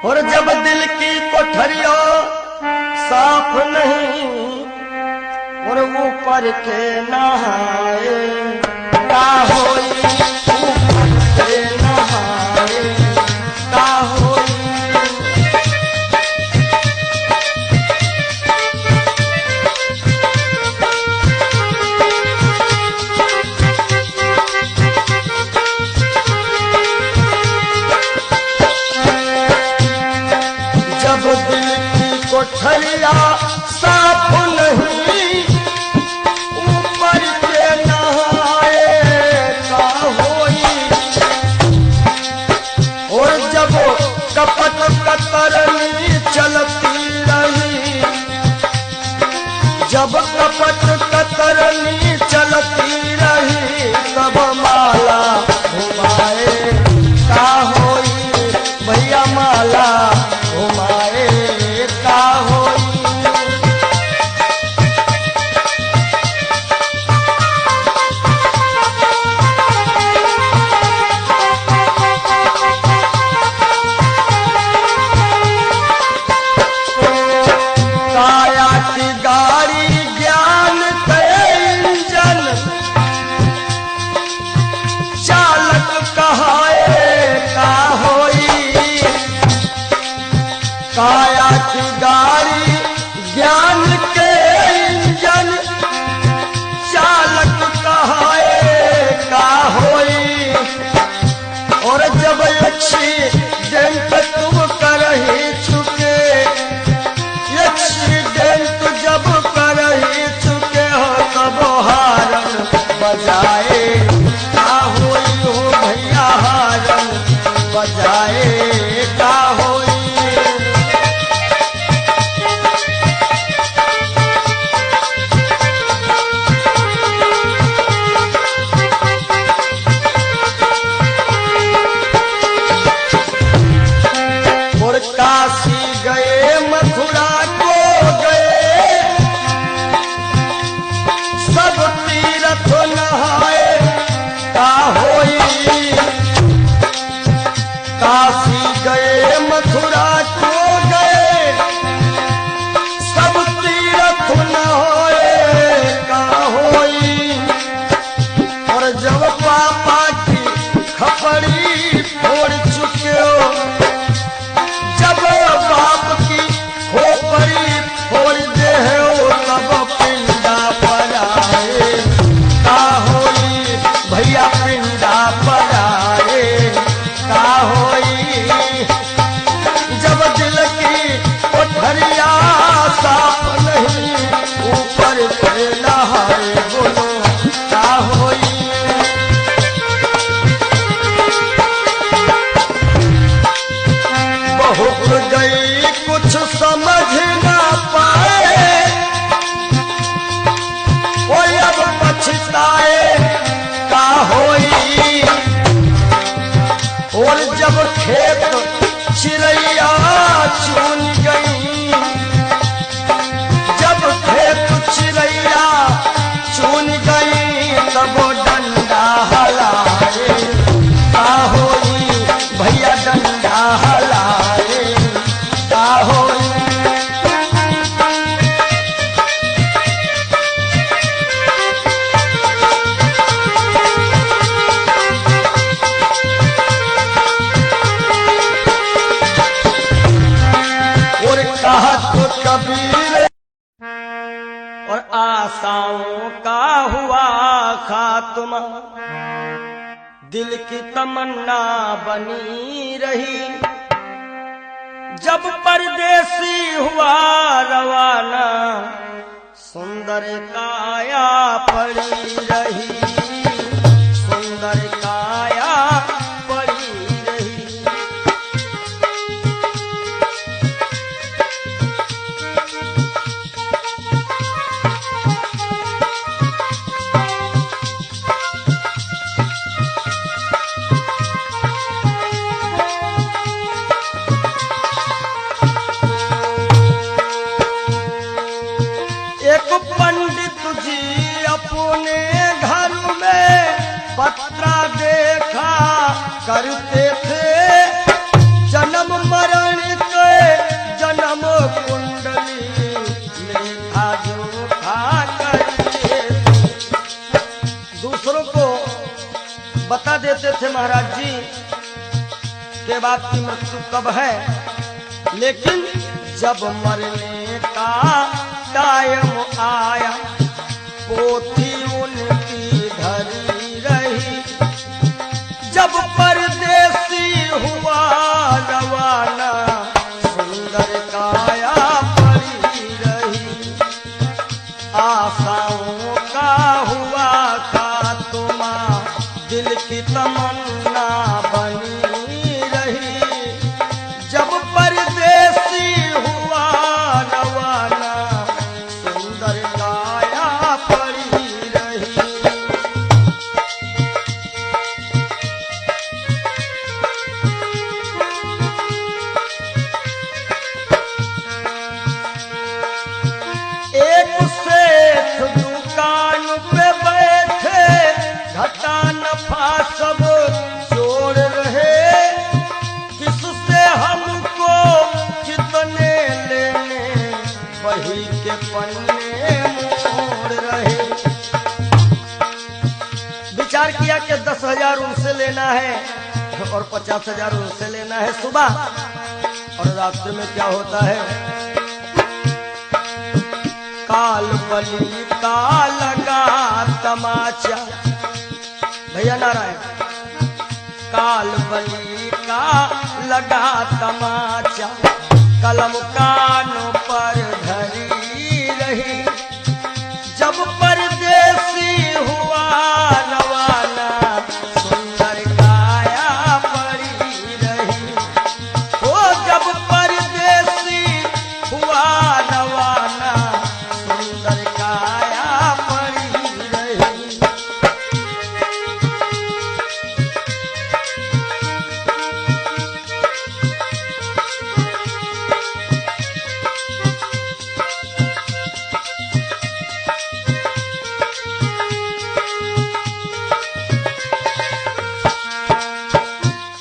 और जब दिल की कोठरिया साफ नहीं और ऊपर के नहाए का होई, ऊपर के नहाए का होई। जब दिल की कोठरिया साफ नहीं ऊपर के नहाए का होई। और जब कपट कतरनी चलती रही, जब कपट कतरनी चलती रही तब माला घुमाए का होई, भैया माला घुमाए का होई। काया की गाड़ी ज्ञान के इंजन चालक कहाए का होई। काया की गाड़ी ज्ञान के इंजन चालक कहाए का होई। और जब एक्सीडेंट तुम कर ही चुके, एक्सीडेंट जब कर ही चुके हो तब हारन बजाए का होई हो, भैया हारन बजाए का होई। और काशी गए मथुरा को गए सब तीर्थ नहाए का होई। काशी गए मथुरा को गए सब तीर्थ नहाए का होई। और जब पापा की खपड़ी फोड़ चुके हो, जब बाप की खोपड़ी फोड़ दे हो तब पिंडा पर आए का होई, भैया पिंडा पर आए का होई। जब दिल की कोठरिया साफ नहीं ऊपर से नहाए बोलो का होई। बहुत गई कुछ समझ ना पाए, कोई अब पछताए का होई। और जब खेत चिड़ैया चुन गई, जब खेत चिड़ैया चुन गई तब डंडा हलाए का होई, भैया डंडा हलाए का होई। और कहा तो कबीर और आशाओं का हुआ खात्मा, दिल की तमन्ना बनी रही। जब परदेसी हुआ रवाना सुंदर काया पड़ी रही, सुंदर काया पड़ी रही। एक पंडित जी अपने घर महाराज जी के बाद की मृत्यु कब है, लेकिन जब मरने का टाइम आया पोथी उनकी धरी रही। जब परदेसी हुआ रवाना सुंदर काया पड़ी रही। आशाओं का हुआ खात्मा दिल की तमन्ना बनी रही। जब परदेसी हुआ रवाना सुंदर काया पड़ी रही। एक सेठ दुकान पे बैठे घटा नफा सब जोड़ रहे। किससे हमको कितने लेने वही के पन्ने मोड़ रहे। विचार किया कि 10,000 उनसे लेना है और 50,000 उनसे लेना है सुबह, और रात्रि में क्या होता है, काल बली का लगा तमाचा। भैया नारायण, काल बली का लगा तमाचा कलम कानों पर धरी रही। जब परदेसी हुआ रवाना सुंदर काया पड़ी रही। ओ जब परदेसी हुआ रवाना सुंदर काया पड़ी रही।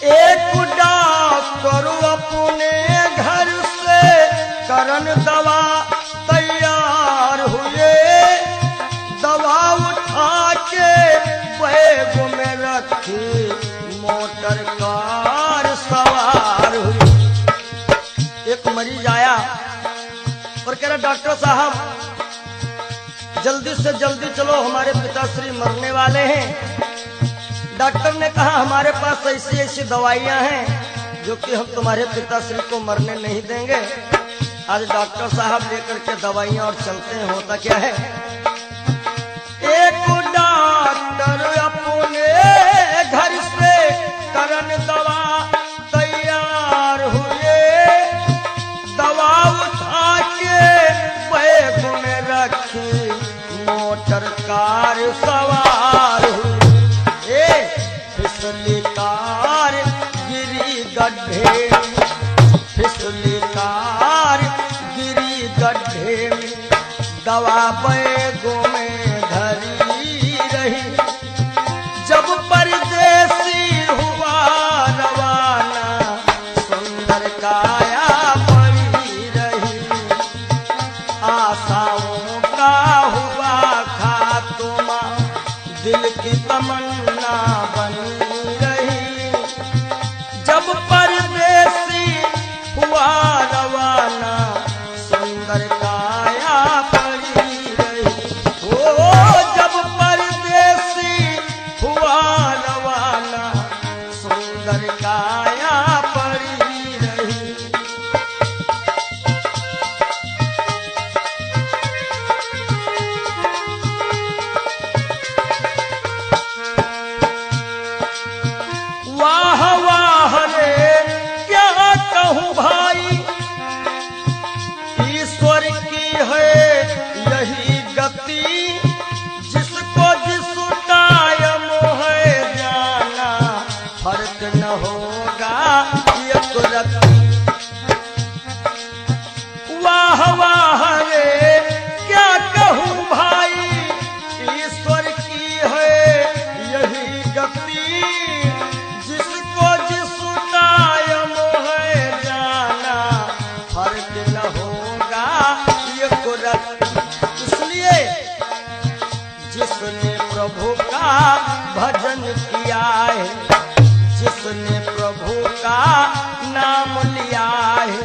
एक डॉक्टर अपने घर से करन दवा तैयार हुए। दवा उठा के बैग में रखी मोटर कार सवार हुई। एक मरीज आया और कह रहा, डॉक्टर साहब जल्दी से जल्दी चलो, हमारे पिताश्री मरने वाले हैं। डॉक्टर ने कहा, हमारे पास ऐसी ऐसी दवाइयां हैं जो कि हम तुम्हारे पिताश्री को मरने नहीं देंगे। आज डॉक्टर साहब लेकर के दवाइयां और चलते हैं। होता क्या है, एक डॉक्टर अपने घर से करन दवा तैयार हुए। दवा उठा के बैग में रखी मोटर कार सवार हुई। फिसली कार गिरी गड्ढे, फिसली कार गिरी गड्ढे में। दवा बैगों में धरी रही। जब परदेसी हुआ रवाना सुंदर काया पड़ी रही। आशाओं का हुआ खात्मा दिल की तमन्ना बनी रही। जब परदेसी हुआ रवाना सुंदर काया पड़ी रही। ओ जब परदेसी हुआ रवाना सुंदर काया पड़ी रही। वाह वाह रे क्या कहूँ भाई, ईश्वर की है यही गति। जिसको जिस टाइम है जाना फर्क न होगा एक रत्ती। वाह वाह रे क्या कहूँ भाई, ईश्वर की है यही गति। जिसको जिस टाइम है जाना फर्क न होगा एक रत्ती। इसलिए जिसने प्रभु का भजन किया है प्रभु का नाम लिया है,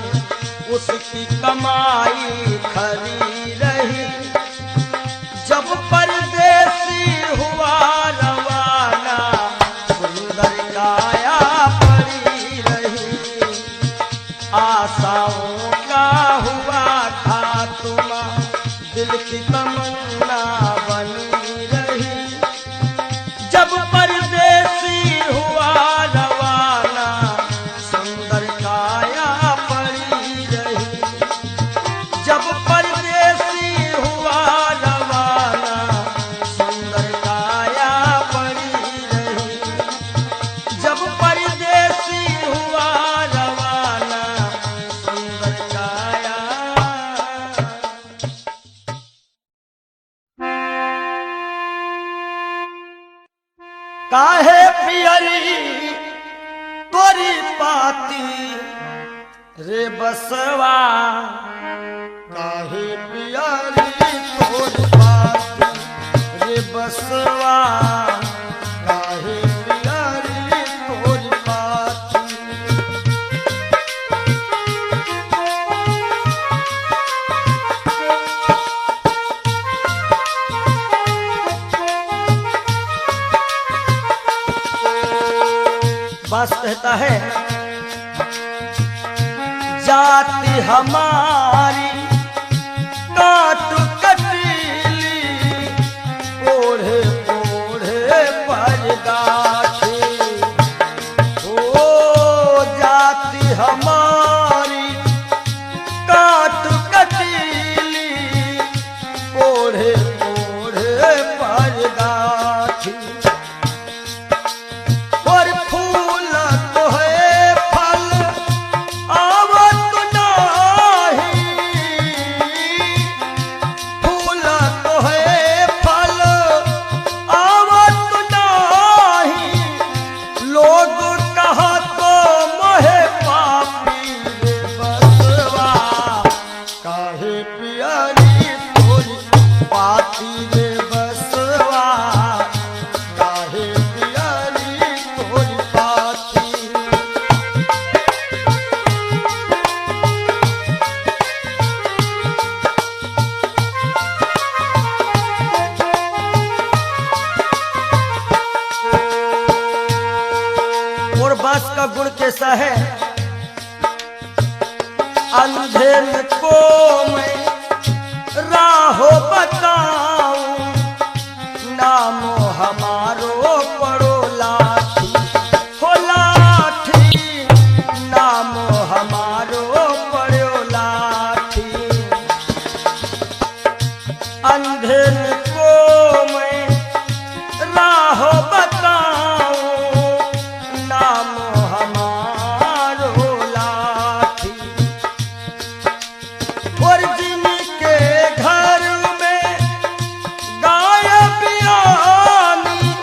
उसकी कमाई खरी रही। जब परदेसी हुआ रवाना, सुंदर काया पड़ी रही। आशाओं का हुआ खात्मा, दिल की तमन्ना बनी रही। जब परदेसी हुआ रवाना, सुंदर काया पड़ी रही। जब परदेसी हुआ रवाना, सुंदर काया पड़ी रही। जब परदेसी हुआ रवाना, सुंदर काया। काहे पियरी तोरी पाती रे बसवा, काहे पियरी तोरी पाती रे बसवा, काहे पियरी तोरी पाती। बास कहता है, जाति हमारी काट कटीली, ओढ़े ओढ़े पर गाठी। ओ जाति हमारी काट कटीली, ओढ़े ओढ़े पर गाठी। और फूल तो है फल आवत नाही, फूल तो है फल आवत नाही। लोग कहत मोहे पापी रे बसवा, काहे पियरी तोरी पाती रे बसवा, काहे पियरी तोरी पाती। और बास का गुण कैसा है, अंधे को मैं राहो बताऊं, नामो हमारो पड़ो लाठी। हो लाठी, नामो हमारो पड़ो लाठी। अंधे को मैं राहो बताऊं, नामो हमारो लाठी। और जिनके घर में गाय बियानी,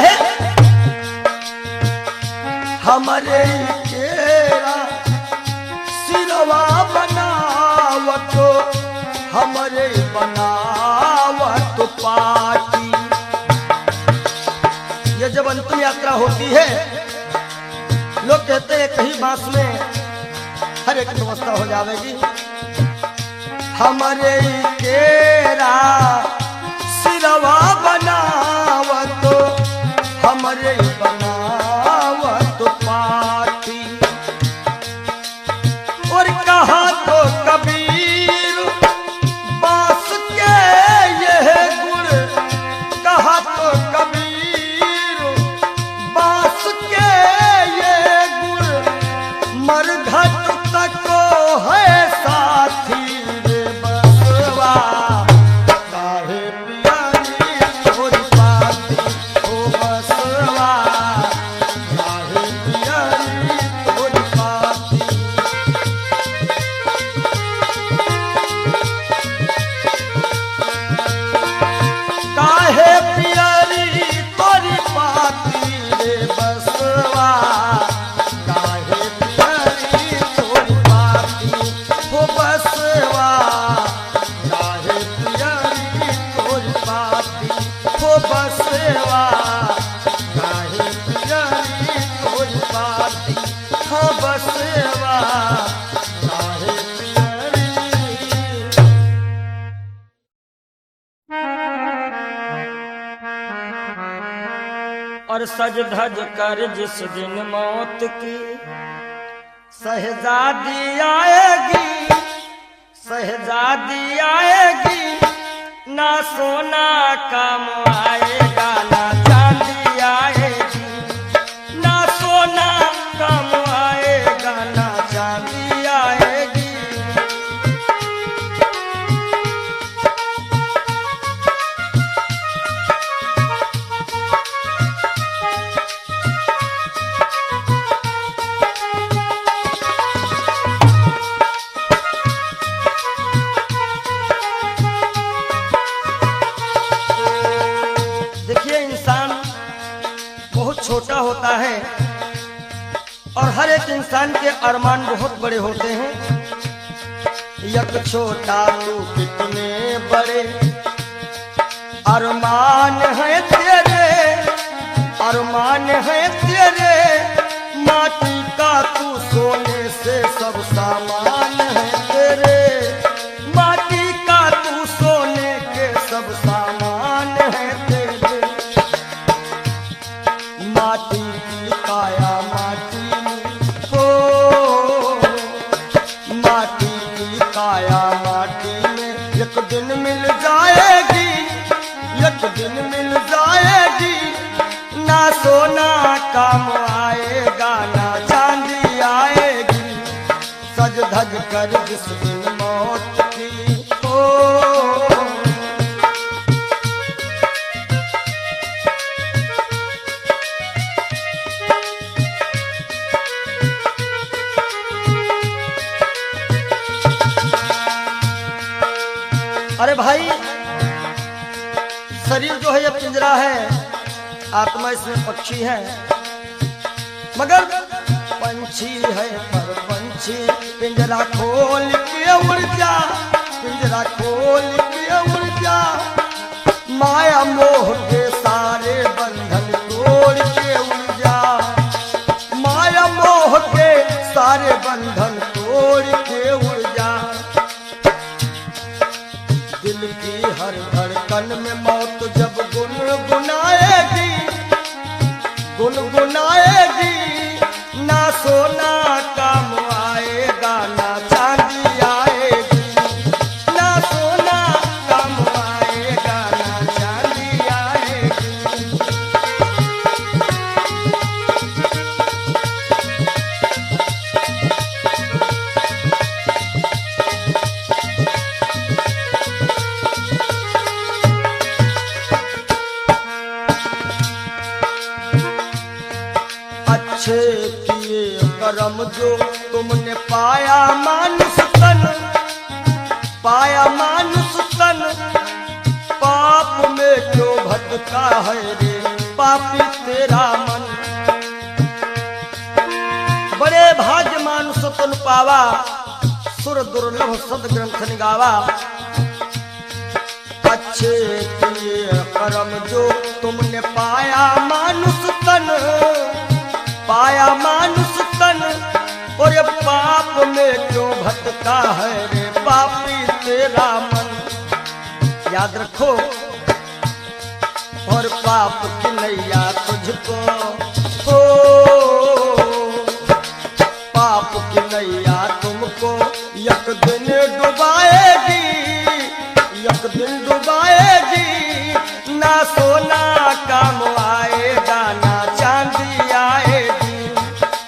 है हमारे केरा सिरवा बनावत हमारे बनावत पाटी। ये जब अंतिम यात्रा होती है लोग कहते हैं कहीं बांस में हर एक व्यवस्था हो जाएगी। हमारे केरा सिरवा बनावत हमारे बनावत पाटी। और कहा तो कबीर बांस के यह गुण, कहा तो कबीर बांस के ये गुण मरघट तक है साथी रे बसवा। काहे पियारी तोरी पाती ओ बसवा, काहे पियारी तोरी पाती। काहे पियारी तोरी पाती रे बसवा, काहे पियारी तोरी पाती हो बसवा, काहे पियारी तोरी पाती हो बसवा, काहे पियारी तोरी पाती हो बसवा, काहे पियारी। और सज धज कर जिस दिन मौत की शहजादी आएगी, शहजादी आएगी, ना सोना काम आएगा ना चांदी आएगी, ना सोना काम आएगा ना चांदी आएगी। देखिए इंसान बहुत छोटा होता है और हर एक इंसान के अरमान बहुत बड़े होते हैं। यक छोटा तू कितने बड़े अरमान है तेरे, अरमान है तेरे, माटी का तू सोने से सब सामान है तेरे, माटी का तू सोने के सब सामान है तेरे। माटी की काया माटी में हो, माटी की काया माटी में एक दिन मिल जाएगी, एक दिन मिल जाएगी, ना सोना काम आएगा ना चांदी आएगी। सज धज कर जिस दिन मौत की हो। अरे भाई शरीर जो है ये पिंजरा है, आत्मा इसमें पक्षी है, मगर पंछी है पर पंछी पिंजरा खोल के उड़ जा, पिंजरा खोल के उड़ जा, माया मोह के सारे बंधन तोड़ के उड़ जा, माया मोह के सारे बंधन तोड़ के उड़ जा। दिल की हर धड़कन में मौत जब गुनगुनाएगी, गुनगुनाएगी, ना सोना काम आएगा ना चांदी आएगी, ना सोना काम आएगा ना चांदी आएगी। अच्छे किए करम जो तुमने पाया मानुष तन, पाया मानुष तन, पाप में क्यों भटका है रे, पापी तेरा मन। बड़े भाग्य मानुष तुम पावा, सुर दुर्लभ सद ग्रंथ निगावा। अच्छे किए कर्म जो तुमने पाया मानुष तन, पाया मानुष तन, और ये पाप में क्यों भटका है रे पापी तेरा मन। याद रखो, और पाप की नैया तुझको हो, पाप की नैया तुमको एक दिन डुबाएगी, एक दिन डुबाएगी। ना सोना काम आएगा, ना चांदी आएगी।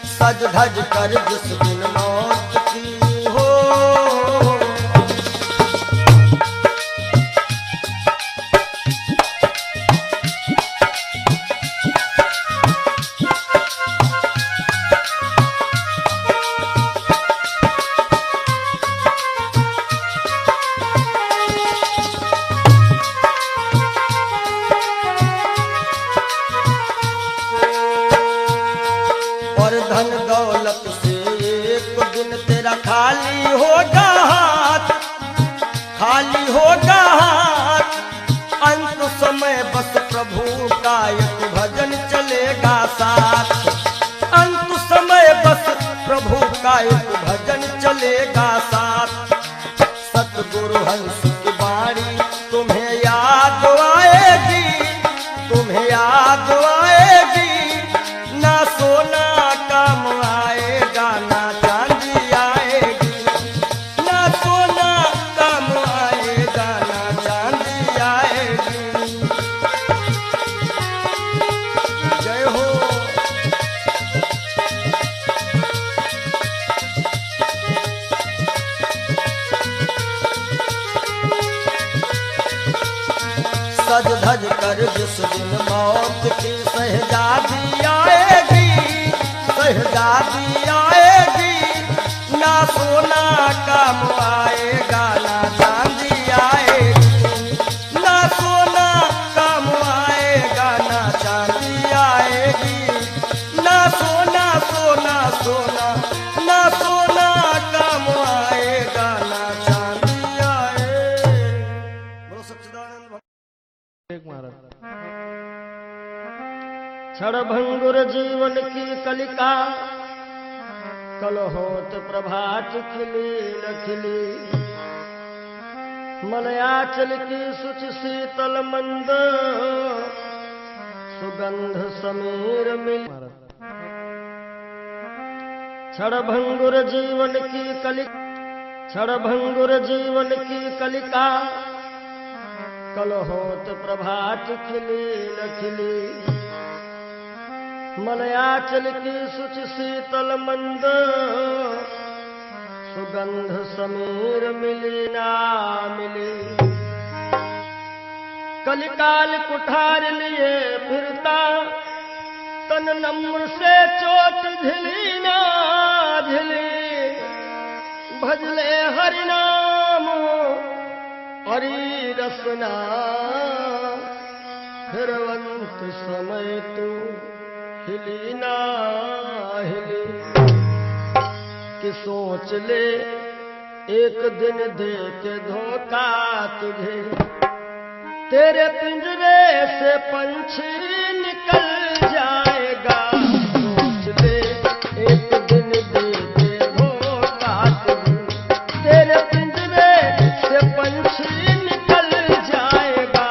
सज धज कर जिस दिन मौत की हो, धन दौलत से एक दिन तेरा खाली होगा हाथ, खाली होगा हाथ। अंत समय बस प्रभु का एक भजन चलेगा साथ, अंत समय बस प्रभु का एक भजन चलेगा साथ। सतगुरु हंस की वाणी तुम्हें याद आएगी, तुम्हें याद आएगी। ना सोना काम आएगा, ना चांदी आएगी। ना सोना काम आएगा, ना चांदी आएगी। जय हो। सज धज कर जिस दिन मौत की शहजादी आएगी, शहजादी आएगी। ना सोना काम आएगा, ना चांदी आएगी। ना सोना काम आएगा, ना चांदी आएगी। ना सोना सोना सोना, ना सोना काम आएगा, ना चांदी आएगी। बोलो सच्चिदानंद महाराज। क्षणभंगुर जीवन की कलिका, कल होत प्रभात खिली न खिली। मलयाचल की शुचि शीतल मंद, सुगंध समीर मिल। क्षणभंगुर जीवन की कलिका, क्षणभंगुर जीवन की कलिका। कल होत प्रभात खिली न खिली। मलयाचल की शुचि शीतल मंद, सुगंध समीर मिली ना मिली। कलिकाल कुठार लिए फिरता, तन नम्र से चोट झिली ना झिली। भजले हरि नाम हरि रसना, फिरवंत समय तू हिली ना हिली। कि सोच ले एक दिन दे के धोखा तुझे, तेरे पिंजरे से पंछी निकल जाएगा। सोच ले एक दिन दे के धोखा तुझे, तेरे पिंजरे से पंछी निकल जाएगा।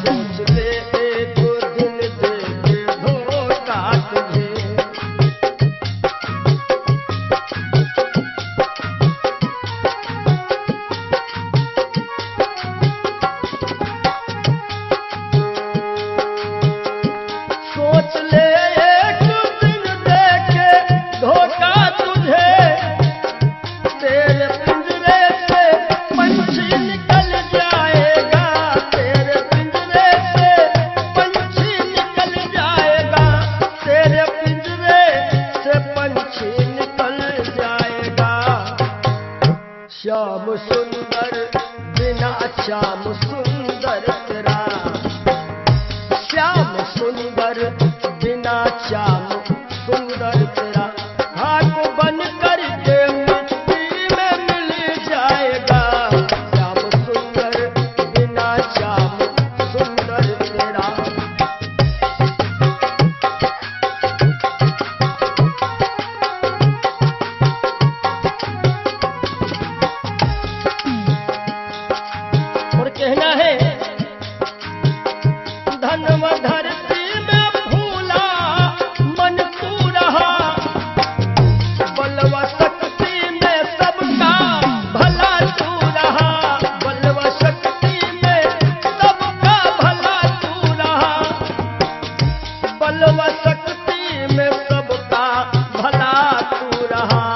सोच ले एक दिन दे के धोखा तुझे। सोच ले एक दिन दे के धोखा तुझे, तेरे पिंजरे से पंछी निकल जाएगा। तेरे पिंजरे से पंछी निकल जाएगा। तेरे पिंजरे से पंछी निकल जाएगा। श्याम सुंदर बिना श्याम सुंदर तेरा, श्याम सुंदर बल व शक्ति में सबका भला तू रहा,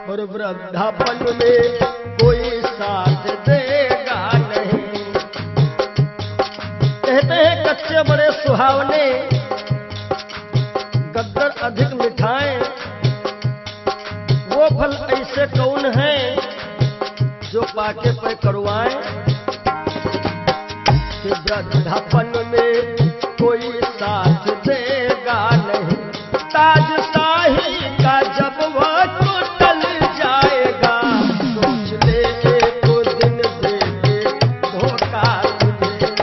और वृद्धापन में कोई साथ देगा नहीं। कहते हैं कच्चे बड़े सुहावने, गद्दर अधिक मिठाएं, वो फल ऐसे कौन है जो पाके पे करुआएं। कि वृद्धापन में कोई साथ देगा नहीं, ताज शाही का जब वह टूटल जाएगा, सोच ले एक दिन दे के धोखा तुझे।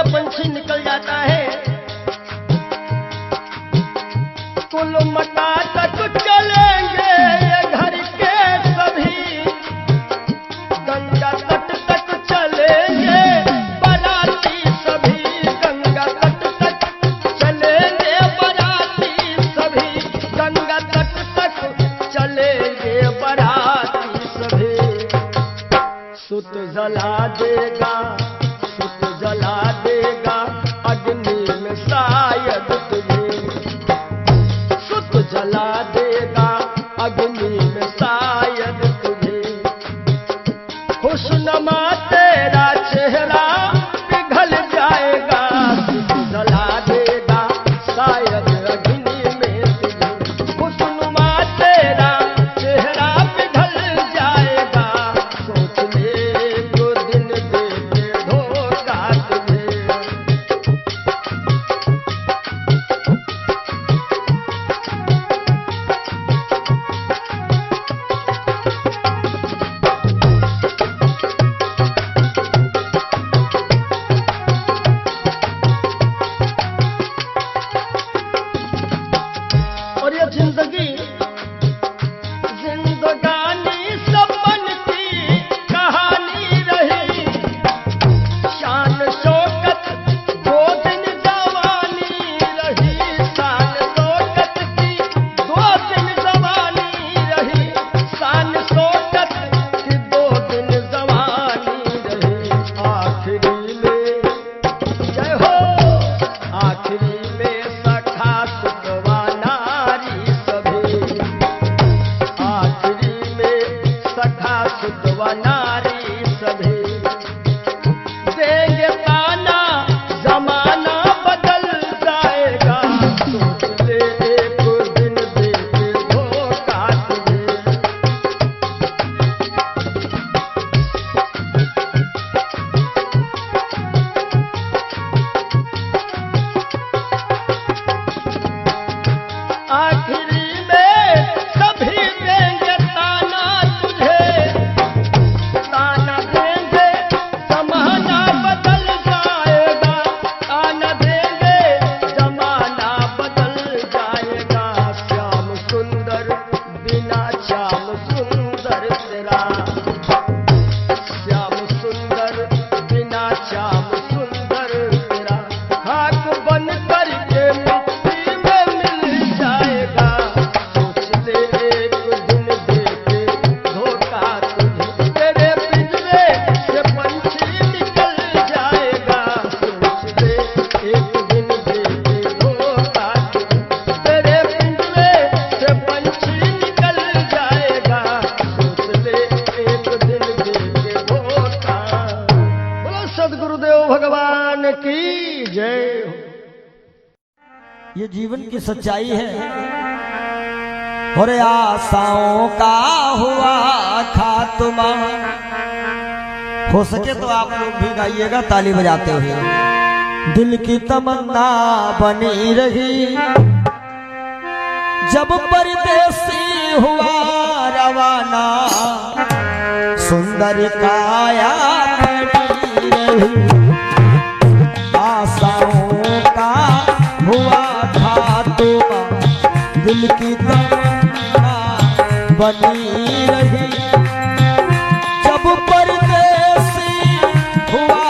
पंछी निकल जाता है, कुल मटा तक चलेंगे ये घर के सभी, गंगा तट तक चलेंगे बराती सभी, गंगा तट तक चलेंगे बराती सभी, गंगा तट तक चलेंगे बराती सभी। सुत जला देगा, सुत जला देगा अग्नि में शायद तुझे, सुत जला देगा अग्नि में शायद तुझे। खुशनुमा तेरा चेहरा पिघल जाएगा, सुत जला देगा शायद अग्नि में तुझे। खुशनुमा तेरा चेहरा पिघल जाएगा, सोच ले तो दिन दे के धोखा तुझे। और ये जिंदगी जिंदगानी सपन की कहानी रही, शान शौकत दो दिन जवानी रही, शान शौकत की दो दिन जवानी रही, शान शौकत की दो दिन जवानी रही। आखिरी में जय हो, आखिरी में सखा सुतवा नारी सभी, आखिरी में सखा सुतवा नारी सभी। देंगे ताना जमाना बदल जाएगा, सोच ले एक दिन दे के धोखा तुझे। आखिरी में सभी देंगे ताना तुझे, ताना देंगे जमाना बदल जाएगा, ताना देंगे जमाना बदल जाएगा। श्याम सुंदर बिना श्याम सुंदर तेरा, श्याम सुंदर बिना श्याम सुंदर तेरा। हाथ बन करके मिट्टी में मिल जाएगा, सोच ले एक दिन दे के धोखा तुझे। तेरे पिंजरे से पंछी निकल जाएगा, सोच ले एक दिन दे के धोखा तुझे। तेरे पिंजरे से पंछी निकल जाएगा, सोच ले एक दिन दे के धोखा। बोलो सद्गुरुदेव भगवान की जय हो। ये जीवन की सच्चाई है, और आशाओं का हुआ खात्मा। हो सके तो आप लोग भी गाइएगा ताली बजाते हुए। दिल की तमन्ना बनी रही जब परदेसी हुआ रवाना सुंदर काया खड़ी रही आशाओं का हुआ था तो दिल की तमन्ना बनी रही जब परदेसी हुआ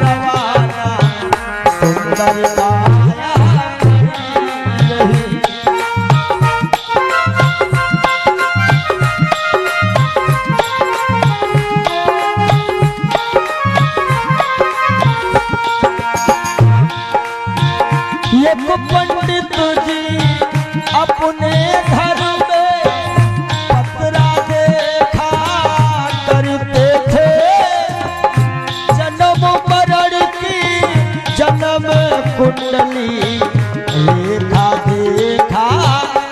रवाना सुंदर काया खड़ी रही। एक पंडित जी अपने घर में पतरा देखा करते थे जन्म मरण की जन्म कुंडली रेखा देखा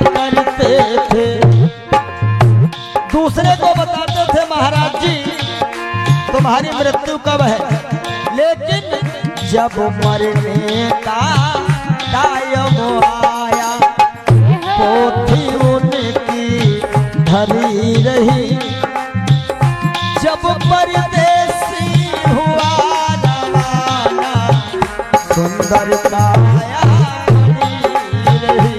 करते थे। दूसरे को बताते थे महाराज जी तुम्हारी मृत्यु कब है, लेकिन जब मरने का टाइम आया पोथी उनकी धरी रही जब परदेसी हुआ रवाना सुंदर काया खड़ी रही।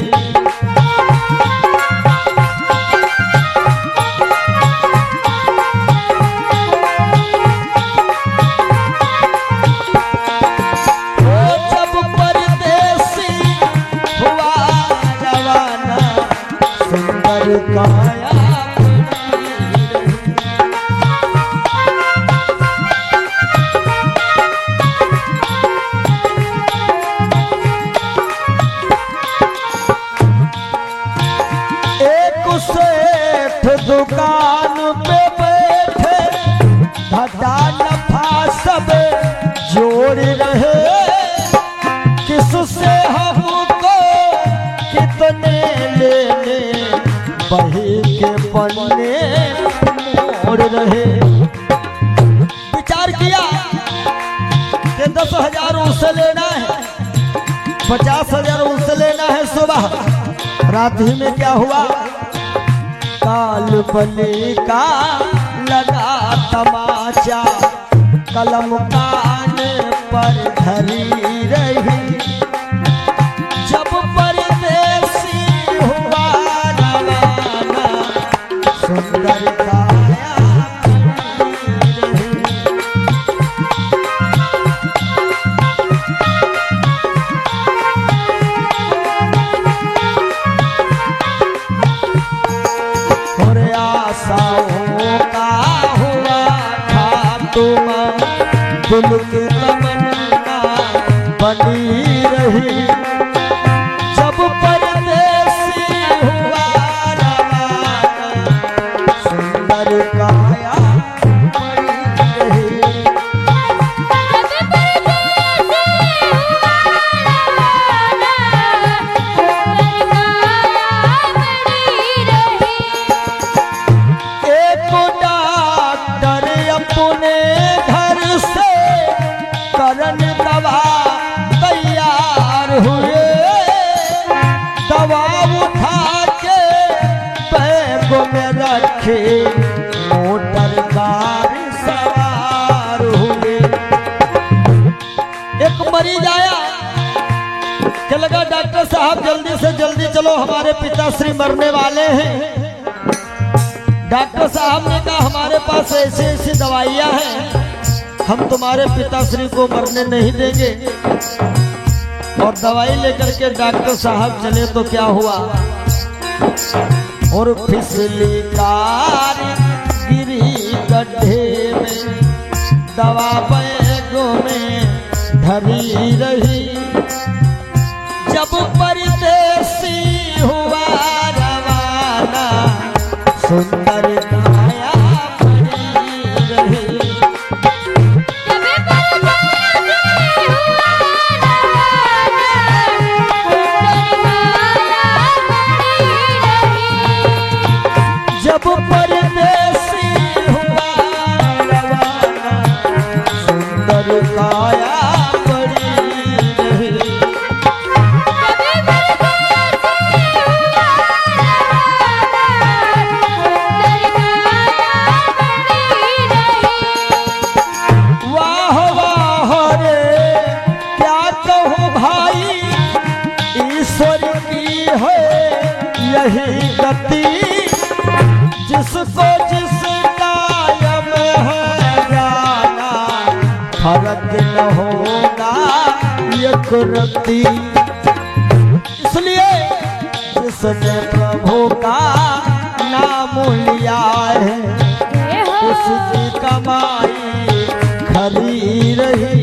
काया एक सेठ दुकान पे बैठे धदा नफा सब जोड़ रहे किससे हमको कितने लेने बही के पन्ने मोड़ रहे। विचार किया कि 10,000 उससे लेना है 50,000 उससे लेना है। सुबह रात ही में क्या हुआ काल बली का लगा तमाचा कलम कान पर धरी रही जब परदेसी हुआ रवाना सुंदर काया खड़ी रही। और आशाओं का हुआ था तुम दिल की तमन्ना बनी रही जब परदेसी हुआ रवाना सुंदर काया खड़ी रही। एक डॉक्टर अपने घर से करन दवा तैयार हुए दवा उठा के बैग में रखे मोटर कार सवार हुए। एक मरीज आया क्या लगा डॉक्टर साहब जल्दी से जल्दी चलो हमारे पिताश्री मरने वाले हैं। डॉक्टर साहब ने कहा हमारे पास ऐसी ऐसी दवाइयां हैं हम तुम्हारे पिताश्री को मरने नहीं देंगे। और दवाई लेकर के डॉक्टर साहब चले तो क्या हुआ और फिसली कार गिरी गड्ढे में दवा बैगों में धरी रही जब परदेसी हुआ रवाना सुंदर काया खड़ी रही। जब परदेसी हुआ रवाना सुंदर काया खड़ी रही। जिसको जिस कायम है जाना, फर्क न होगा ये कुर्ती। इसलिए जिसने प्रभु का नाम लिया है, उसकी कमाई खरी रही।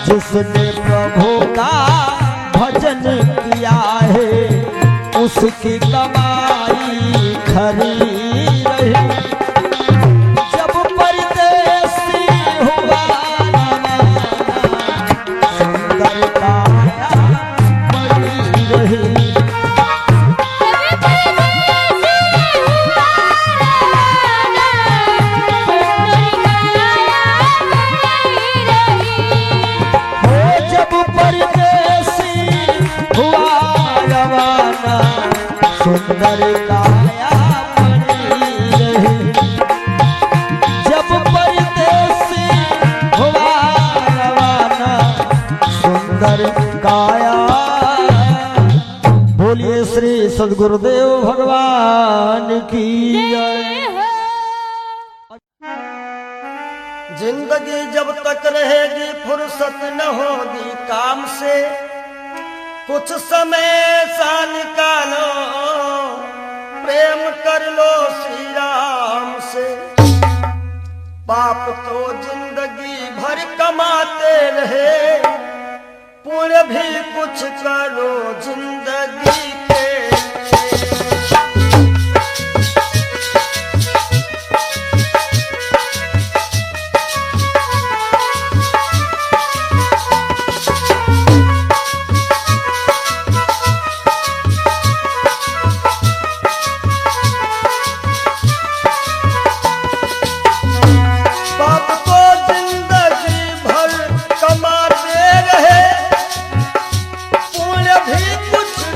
जिसने प्रभु का भजन किया है, उसकी कमाई खरी रही। जब परदेसी हुआ सुंदर काया बड़ी रही। सुंदर काया बनी रही। जब परदेसी हुआ रवाना, सुंदर काया। बोलिए श्री सद्गुरुदेव भगवान की जय। जिंदगी जब तक रहेगी फुर्सत न होगी काम से, कुछ समय सा निकालो प्रेम कर लो श्री राम से। पाप तो जिंदगी भर कमाते रहे, पुण्य भी कुछ करो जिंदगी के। कुछ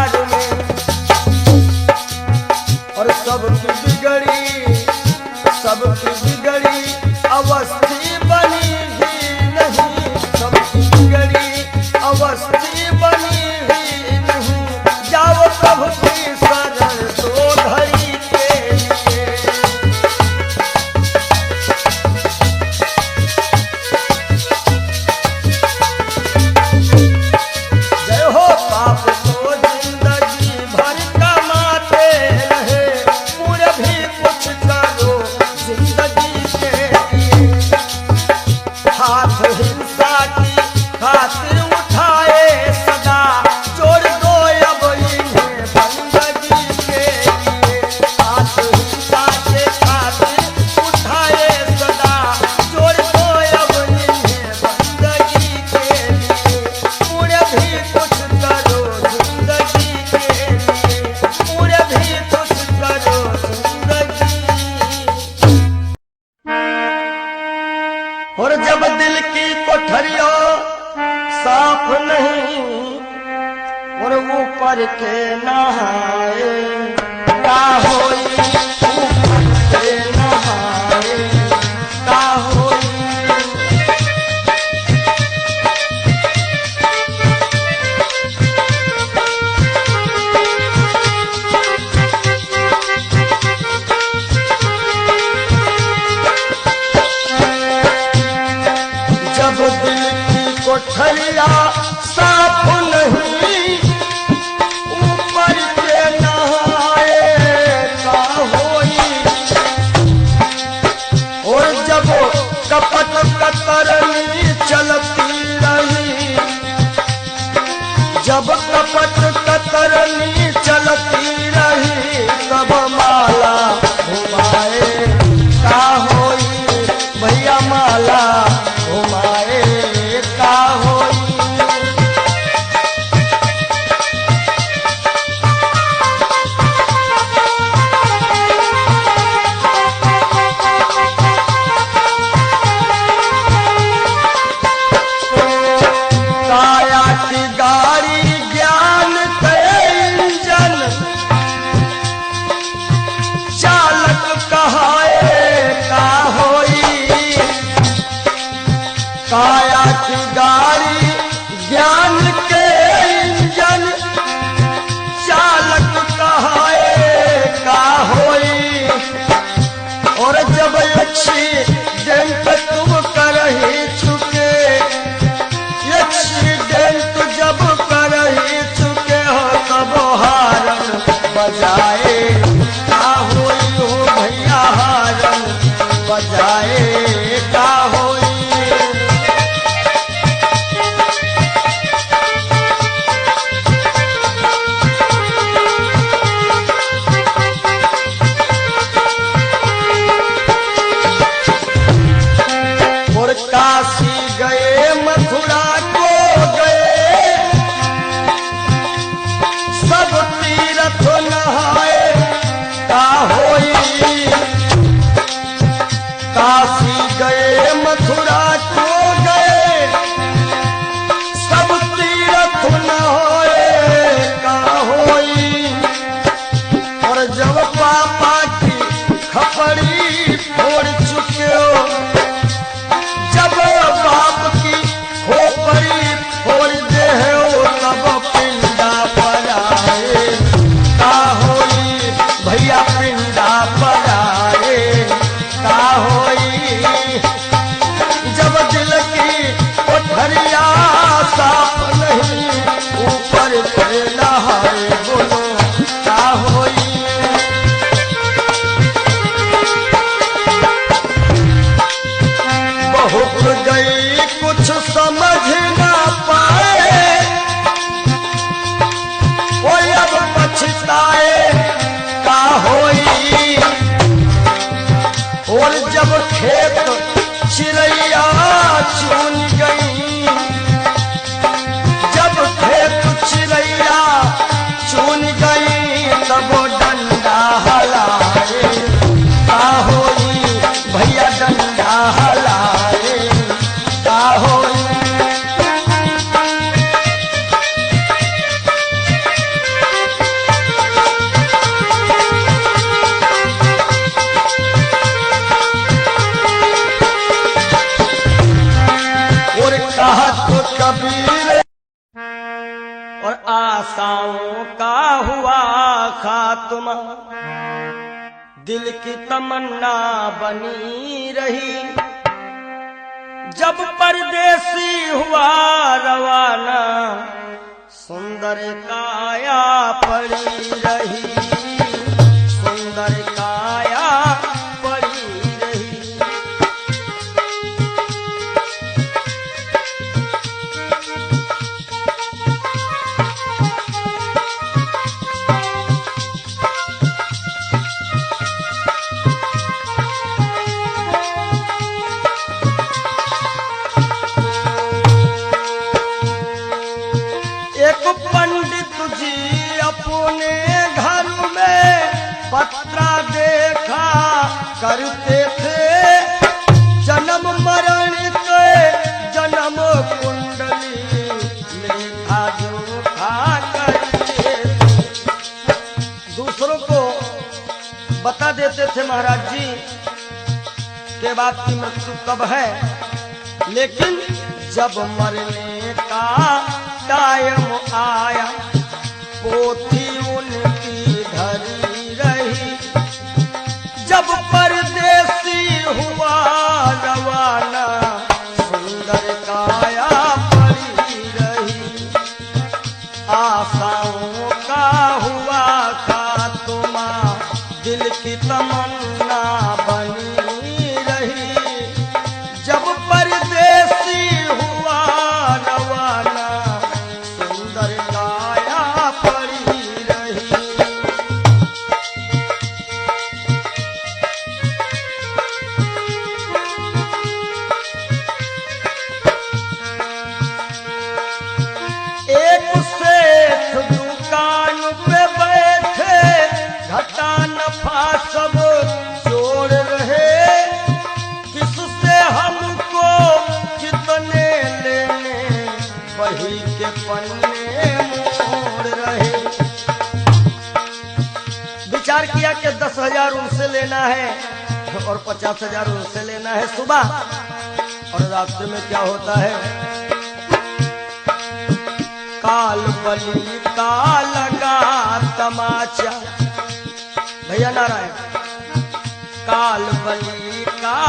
दरबार में और सबकी बिगड़ी अवस्थी बनी ही नहीं, सबकी बिगड़ी अवस्थी बनी ही नहीं। जाओ प्रभु की शरण दो घड़ी के लिए। जय हो पाप को जिंदगी भर कमाते रहे, पूरे भी कुछ करो जिंदगी के लिए। हाथ हिंसा की खातिर उठाए सदा, जोड़ दो अब इन्हें बंदगी के लिए। हाथ हिंसा के खातिर उठाए सदा, जोड़ दो अब इन्हें बंदगी के लिए। पूरे भी कुछ करो जिंदगी के लिए, पूरे भी कुछ करो जिंदगी। और जब दिल की कोठरियों साफ नहीं और ऊपर के नहाए, का होई ऊपर के नहाए, का होई। जब दिल की कोठरिया साफ नहीं, ऊपर के नहाए, का होई। और जब कपट कतरनी चलती रही, जब कपट कतरनी चलती रही, तब माला घुमाए, का होई भैया माला घुमाए, का होई। काया की गाड़ी ज्ञान के इंजन, चालक कहाए, का होई। काया की गाड़ी ज्ञान के इंजन, चालक कहाए, का होई। और जब एक्सीडेंट तुम कर ही चुके, एक्सीडेंट जब कर ही चुके हो, तब हारन बजाए, का होई हो भैया हारन बजाए, का होई। और काशी गए मथुरा को गए, सब तीर्थ नहाए, का होई। काशी गए मथुरा को गए, सब तीर्थ नहाए, का होई। और जब पापा की खपड़ी फोड़ चुके हो, जब बाप की खोपड़ी फोड़ दे हो, तब पिंडा पर आए, का खात्मा दिल की तमन्ना बनी रही। जब परदेसी हुआ रवाना सुंदर काया पड़ी रही, सुंदर काया पड़ी रही। एक पंडित जी अपने घर में पत्रा देखा करते थे, जन्म मरण के जन्म कुंडली लेखा जोखा करते थे। दूसरों को बता देते थे महाराज जी के बाद की मृत्यु कब है, लेकिन जब मरने का टाइम आया पोथी उनकी धरी रही। जब परदेसी हुआ रवाना सुंदर काया पड़ी रही। आशाओं का हुआ खात्मा दिल की तमन्ना बनी रही। जब परदेसी हुआ रवाना काया पड़ी रही। एक सेठ दुकान पे बैठे घाटा नफा सब जोड़ रहे। किससे हमको कितने लेने वही के पन्ने विचार किया कि 10,000 उनसे लेना है और 50,000 उनसे लेना है सुबह, और रास्ते में क्या होता है, काल बली का लगा तमाचा। भैया नारायण, काल बली का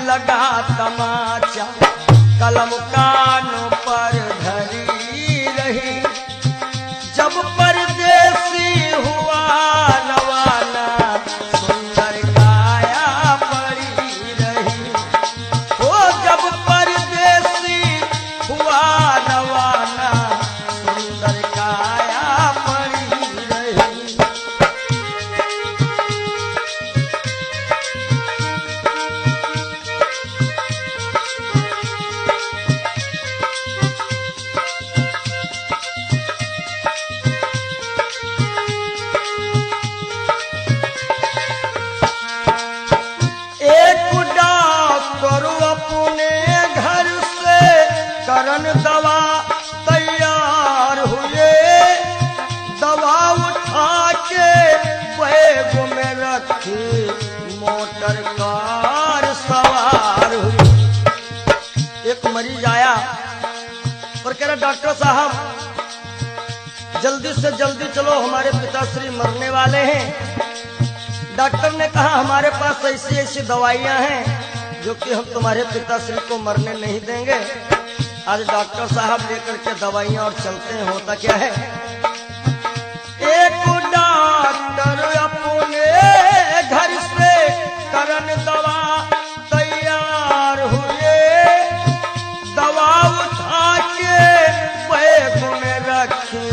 लगा तमाचा कलम कानों पर धरी रही। जब परदेसी हुआ रवाना सुंदर काया पड़ी रही। ओ जब परदेसी हुआ रवाना सुंदर काया पड़ी रही। करन दवा तैयार हुए, दवा उठा के बैग में रखी मोटर कार सवार हुई। एक मरीज आया और कह रहा डॉक्टर साहब जल्दी से जल्दी चलो, हमारे पिताश्री मरने वाले हैं। डॉक्टर ने कहा हमारे पास ऐसी ऐसी दवाइयां हैं जो कि हम तुम्हारे पिताश्री को मरने नहीं देंगे। आज डॉक्टर साहब लेकर के दवाइयां और चलते हैं। होता क्या है, एक डॉक्टर अपने घर से करन दवा तैयार हुए, दवा उठा के बैग में रखी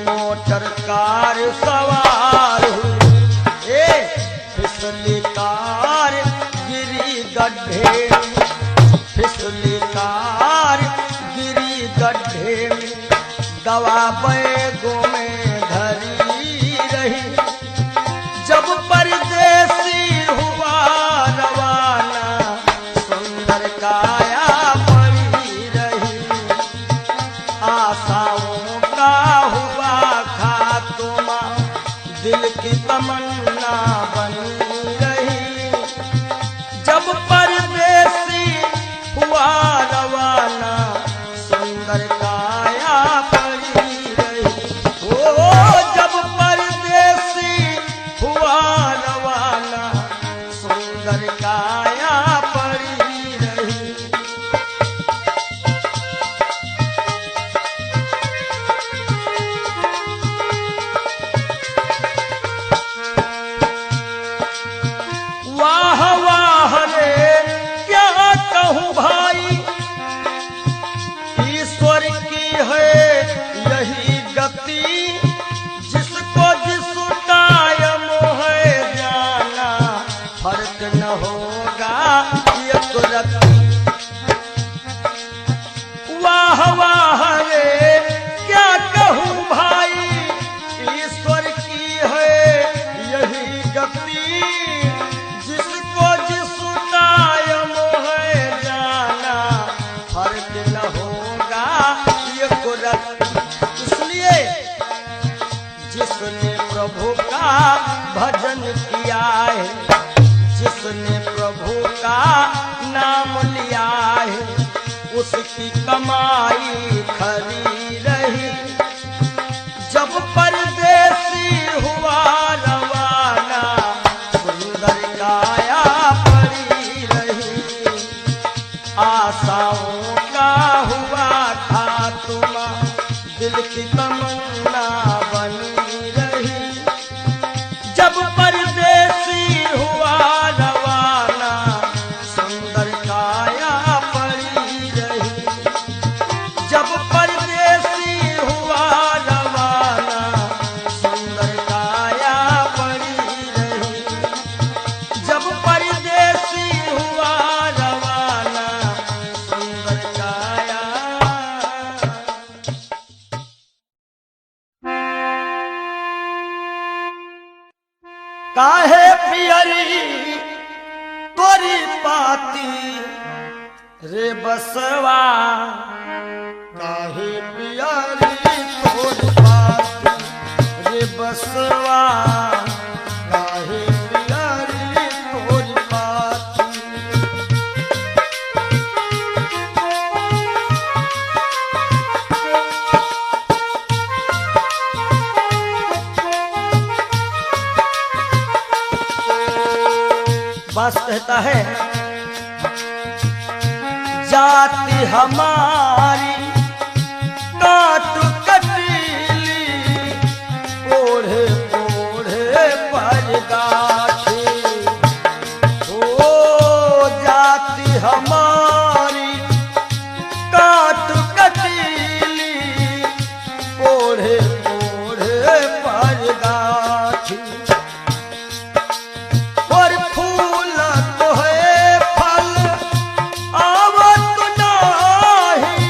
मोटर कार सवार हुई। फिसली कार गिरी गड्ढे, फिसली कार गिरी गड्ढे में, दवा बैगों में धरी रही। जब परदेसी हुआ रवाना सुंदर काया पड़ी रही। आशाओं का हुआ खात्मा दिल की तमन्ना बनी रही। जब परदेसी हुआ रवाना सुंदर काया पड़ी रही। ओ जब परदेसी जिसने प्रभु का भजन किया है, जिसने प्रभु का नाम लिया है, उसकी कमाई खरी रही। जब परदेसी हुआ रवाना, सुंदर काया पड़ी रही। आशाओं का हुआ खात्मा, दिल की तमन्ना बनी रही। जब परदेसी हुआ रवाना, सुंदर काया पड़ी रही। जब परदेसी हुआ रवाना, सुंदर काया पड़ी रही। जब परदेसी हुआ रवाना, सुंदर काया। काहे पियरी तोरी पाती रे बसवा, काहे पियरी तोरी पाती रे बसवा, काहे पियरी तोरी पाती। बास कहता है, जाति हमारी काट कटीली, ओढ़े ओढ़े पर गाठी। ओ जाति हमारी काट कटीली, ओढ़े ओढ़े पर गाठी। और फूल तो है फल आवत नाही,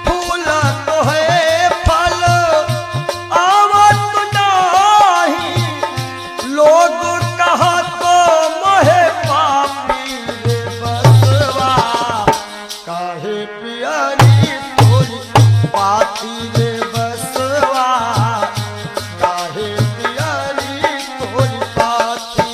फूल तो है फल आवत नाही। लोग कहा तो मोहे पापी रे बसवा, काहे पियरी तोरी पाती रे बसवा, काहे पियरी तोरी पाती।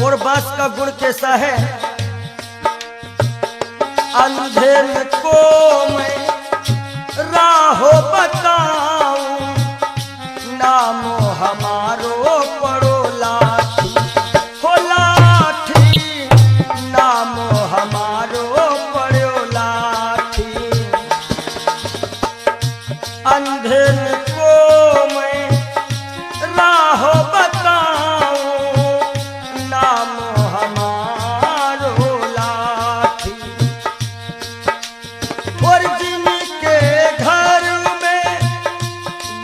और बास का गुण कैसा है, अंधेर को मैं राहो बताऊं, नाम हमारो पड़ो लाठी। हो लाठी, नाम हमारो पड़ो लाठी। अंधेर को मैं राह बताऊं, नाम हमारो लाठी। और जिनके घर में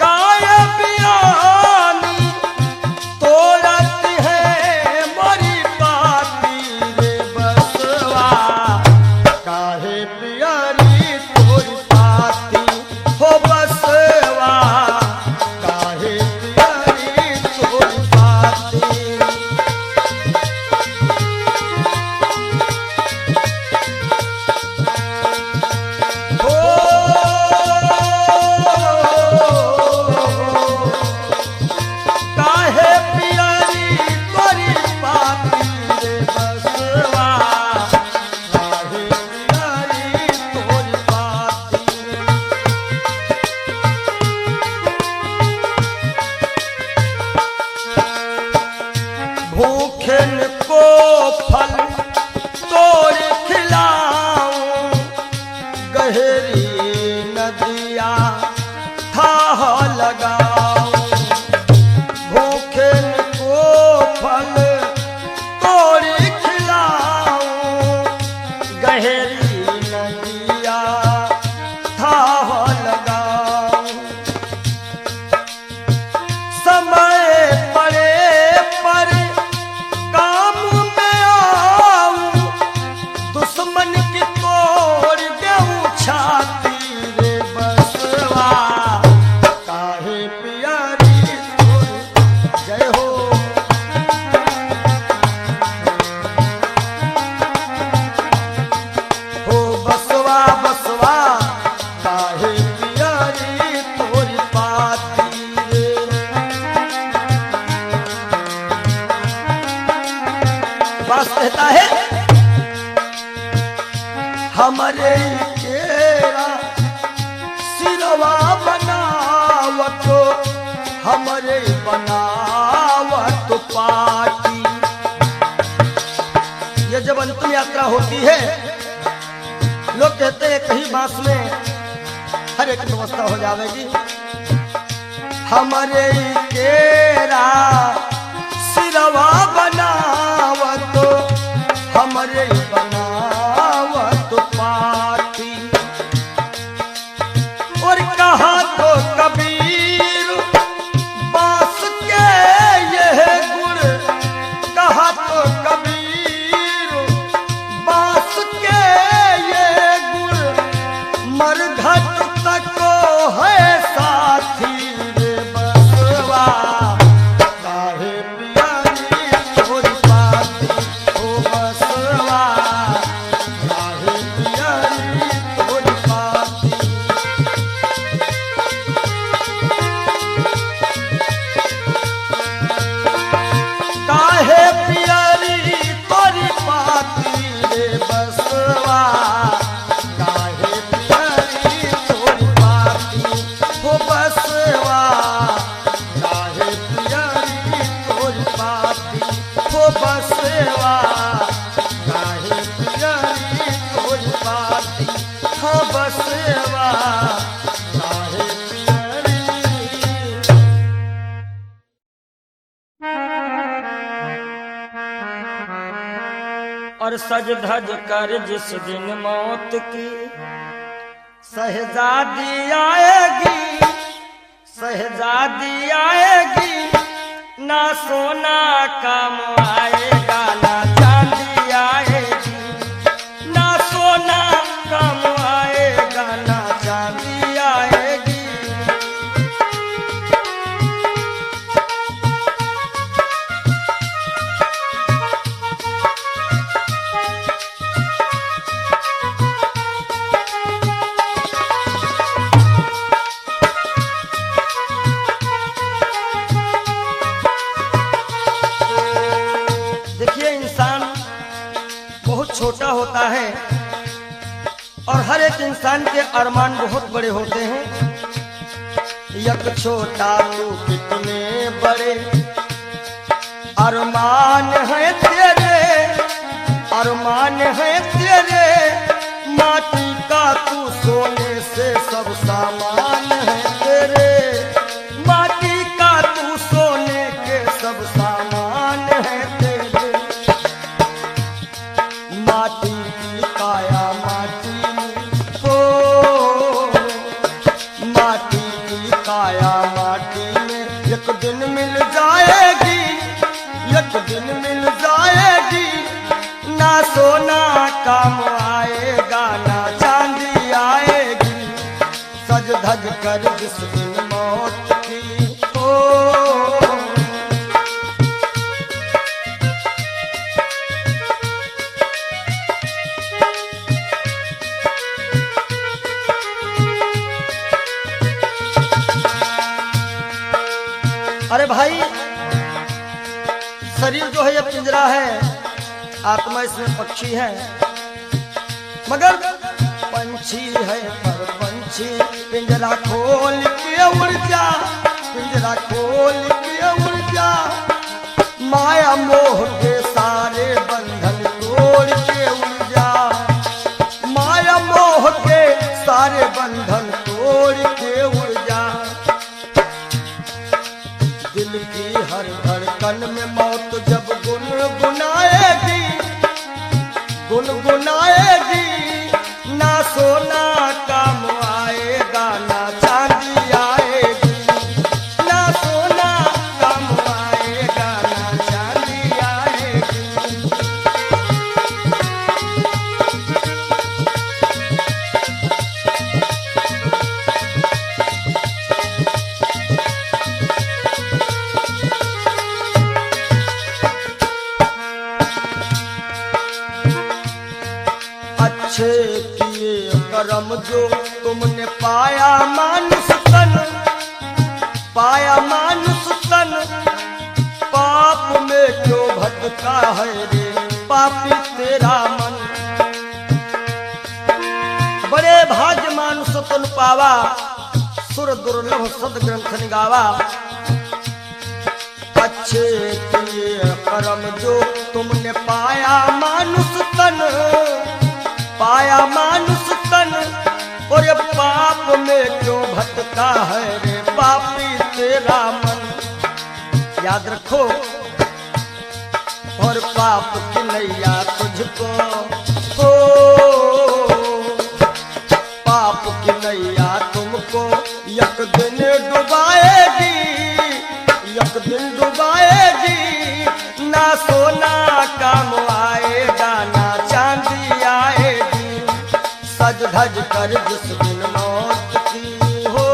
गाय बिया हमरे केरा सिरवा बनावत हमरे बनावत पाटी। ये जब अंतिम यात्रा होती है, लोग कहते हैं कहीं बांस में हर एक व्यवस्था हो जाएगी। हमरे केरा सिरवा बनावत हमरे बनावत पाटी। और कहा तो कबीर बांस के यह गुण, कहा तो कबीर बांस के ये गुण मरघट तक है साथी रे बसवा। काहे पियारी तोरी पाती ओ बसवा, काहे पियारी तोरी पाती। काहे पियारी तोरी पाती रे बसवा, काहे पियारी तोरी पाती हो बसवा, काहे पियारी तोरी पाती हो बसवा, काहे पियारी तोरी पाती हो बसवा, काहे पियारी। और सज धज कर जिस दिन मौत की शहजादी आएगी, शहजादी आएगी, ना सोना काम आएगा ना चांदी आएगी, ना सोना काम आएगा ना चांदी आएगी। देखिए, इंसान बहुत छोटा होता है और हर एक इंसान के अरमान बहुत बड़े होते हैं। यक छोटा तू कितने बड़े अरमान है तेरे, अरमान है तेरे, माटी का तू सोने से सब सामान है तेरे, माटी का तू सोने के सब सामान है तेरे। माटी की काया माटी में हो, माटी की काया माटी में एक दिन मिल जाएगी, एक दिन मिल जाएगी, ना सोना काम आएगा ना चांदी आएगी। सज धज कर जिस दिन मौत की हो। अरे भाई, शरीर जो है ये पिंजरा है, आत्मा इसमें पक्षी है, मगर पंछी है पर पंछी पिंजरा खोल के उड़ जा, पिंजरा खोल के उड़ जा, माया मोह के सारे बंधन तोड़ के उड़ जा, माया मोह के सारे बंधन तोड़ के उड़ जा। दिल की हर धड़कन में मौत जब गुनगुनाएगी, गुनगुनाएगी, ना सोना काम आएगा ना चांदी आएगी, ना सोना काम आएगा ना चांदी आएगी। अच्छे किए कर्म जो तुमने पाया मानुष तन, पाया मानुष तन, पाप में क्यों भटका है रे पापी तेरा मन। सुन पावा, सुर दुर्लभ सद ग्रंथ निगावा। अच्छे किए कर्म जो तुमने पाया मानुष तन, पाया मानुष तन, और ये पाप में क्यों भटका है रे पापी तेरा मन। याद रखो, और पाप की नैया तुझको हो, पाप की नैया तुमको एक दिन डुबाएगी, एक दिन डुबाएगी। ना सोना काम आएगा ना चांदी आएगी, सज धज कर जिस दिन मौत की हो।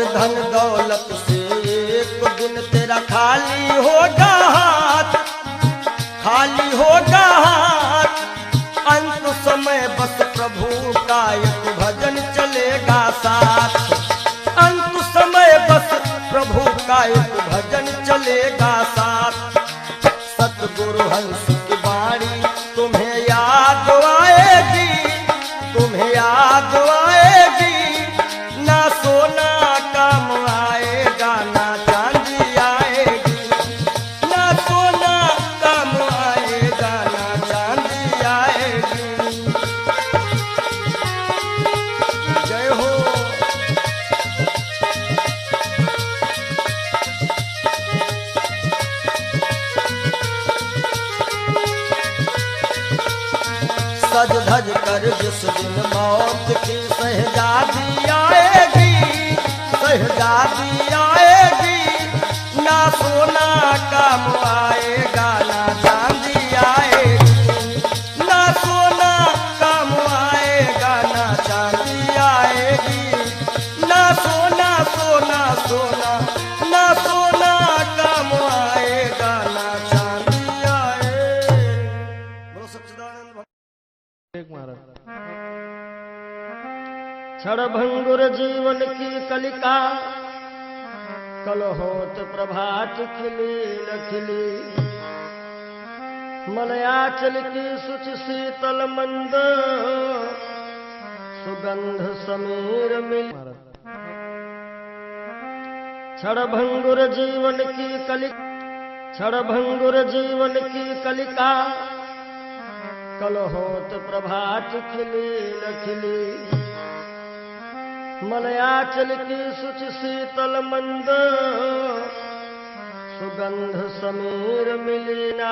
धन दौलत से एक दिन तेरा खाली होगा हाथ, खाली होगा हाथ। अंत समय बस प्रभु का एक भजन चलेगा साथ, अंत समय बस प्रभु का एक भजन चलेगा साथ। सतगुरु हंस की वाणी तुम्हें याद आएगी, तुम्हें याद आएगी। ना सोना काम आएगा ना चांदी आएगी, ना सोना काम आएगा ना चांदी आएगी। जय हो। सज धज कर जिस दिन मौत की शहजादी आएगी, शहजादी आएगी। ना सोना काम आएगा ना चांदी आएगी, ना सोना काम आएगा ना चांदी आएगी। ना सोना सोना सोना, ना सोना काम आएगा ना चांदी आएगी। बोलो सच्चिदानंद क्षण भंगुर जीवन की कलिका, कल होत प्रभात खिली न खिली। मलयाचल की सुच शीतल मंद, सुगंध समीर मिल। क्षण भंगुर जीवन की कलिका, क्षण भंगुर जीवन की कलिका, कल होत प्रभात खिली न खिली। मलयाचल की सुच शीतल मंद, सुगंध समीर मिली ना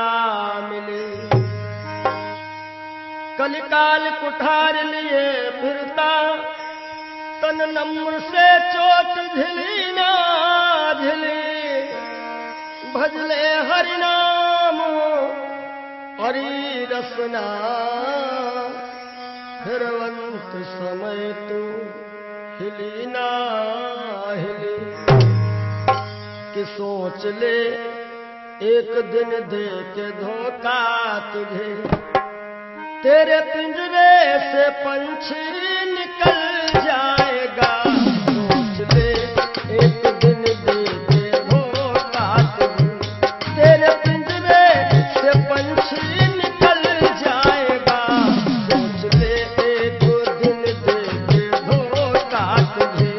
मिली। कलिकाल कुठार लिए फिरता, तन नम्र से चोट झिली ना झिली। भजले हरि नाम हरि रसना, फिरवंत समय तू हिली ना हिली। कि सोच ले एक दिन दे के धोखा तुझे, तेरे पिंजरे से पंछी निकल जाएगा। सोच ले एक दिन दे के धोखा तुझे, तेरे पिंजरे से पंछी निकल जाएगा। सोच ले एक दिन दे के धोखा तुझे।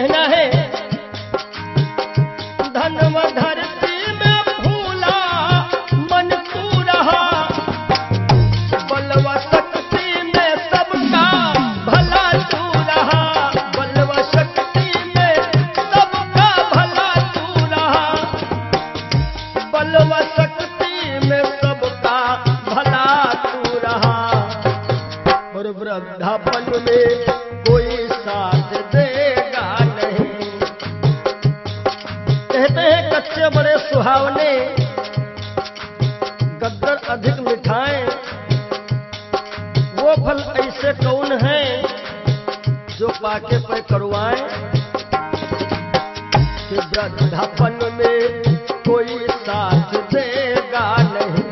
कहना है धनव धरती में फूला मन तू रहा, बलवा शक्ति में सबका भला तू रहा, बलवा शक्ति में सबका भला तू रहा, बलवा शक्ति में सबका भला तू रहा। और वृद्धापन में कोई साथ देगा नहीं। कहते हैं कच्चे बड़े सुहावने, गद्दर अधिक मिठाएं, वो फल ऐसे कौन हैं जो पाके पे करुआएं। कि वृद्धापन में कोई साथ देगा नहीं,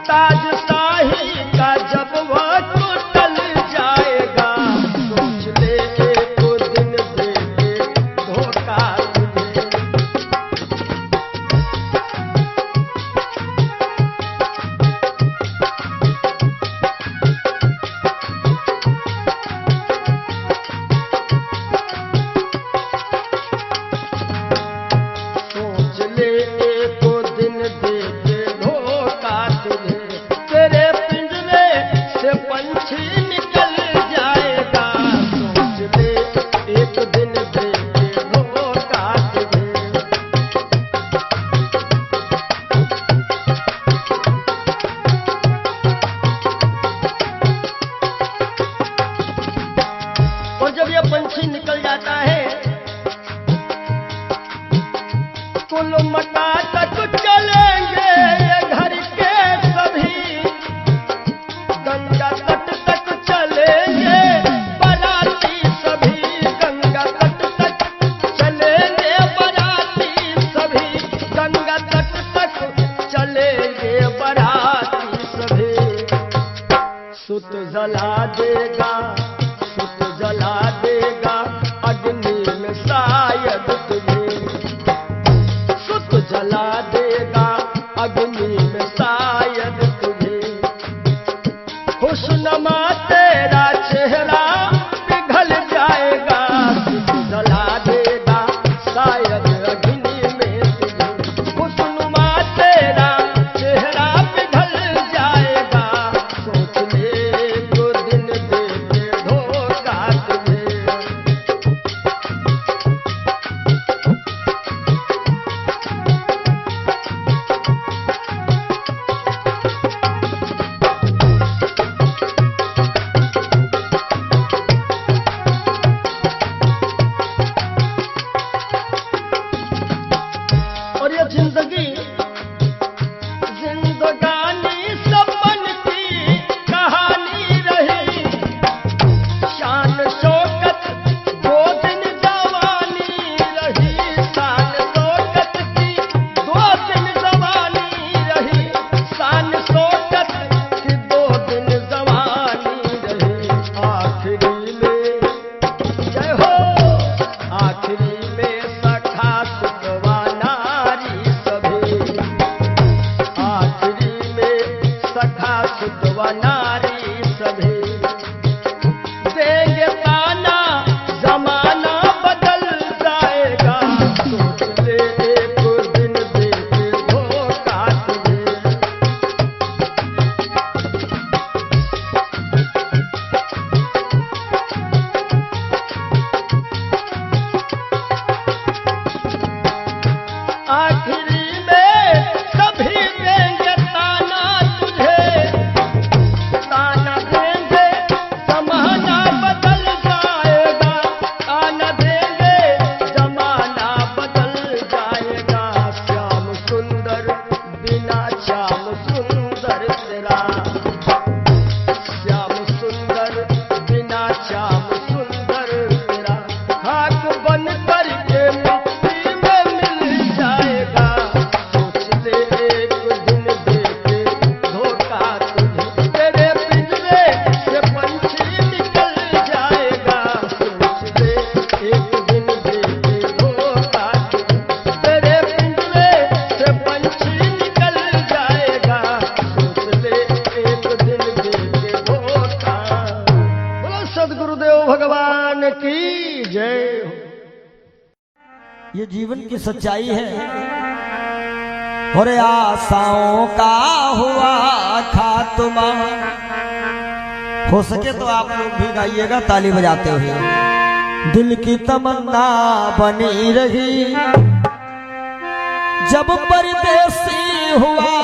ताज शाही का जब वह टूटल जाएगा, सोच ले एक दिन दे के धोखा तुझे। सोच ले एक दिन दे के धोखा तुझे, तेरे पिंजरे से पंछी निकल जाएगा, सोच ले एक दिन दे के धोखा तुझे। और जब ये पंछी निकल जाता है, कुल मटा तक चलेंगे ये घर के सभी, गंगा तट तक चलेंगे बाराती सभी, गंगा तट तक चलेंगे बाराती सभी, गंगा तट तक चलेंगे बाराती सभी। सुत जला देगा, सुत जला देगा अग्नि में शायद तुझे, सुत जला देगा अग्नि में शायद तुझे। खुशनुमा तेरा चेहरा पिघल जाएगा, सुत जला देगा शायद अग्नि में तुझे। खुशनुमा तेरा चेहरा पिघल जाएगा, सोच ले जो दिन दे ये जीवन की सच्चाई है। और आशाओं का हुआ खात्मा। हो सके तो आप लोग भी गाइएगा ताली बजाते हुए। दिल की तमन्ना बनी रही जब परदेसी हुआ